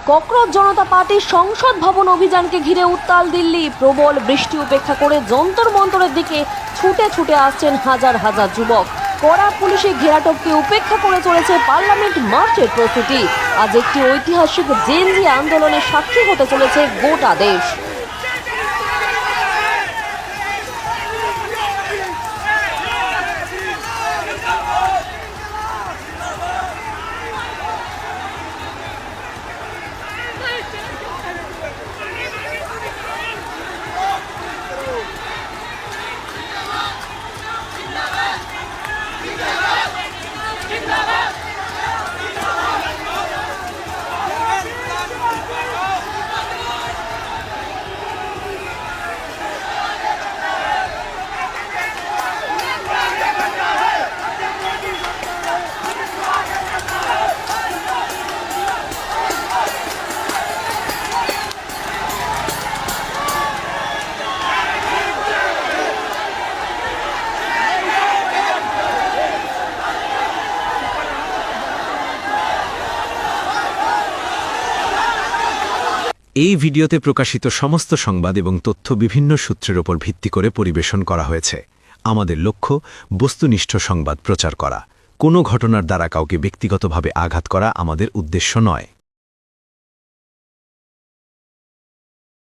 Cockroach জনতা পার্টির সংসদ ভবন অভিযানকে ঘিরে উত্তাল দিল্লি। প্রবল বৃষ্টি উপেক্ষা করে যন্তর মন্তরের দিকে ছুটে ছুটে আসছেন হাজার হাজার যুবক। কড়া পুলিশি ঘেরাটোপকে উপেক্ষা করে চলেছে পার্লামেন্ট মার্চের প্রস্তুতি। আজ একটি ঐতিহাসিক জেনজি আন্দোলনের সাক্ষী হতে চলেছে গোটা দেশ। এই ভিডিওতে প্রকাশিত সমস্ত সংবাদ এবং তথ্য বিভিন্ন সূত্রের উপর ভিত্তি করে পরিবেশন করা হয়েছে। আমাদের লক্ষ্য বস্তুনিষ্ঠ সংবাদ প্রচার করা। কোনো ঘটনার দ্বারা কাউকে ব্যক্তিগতভাবে আঘাত করা আমাদের উদ্দেশ্য নয়।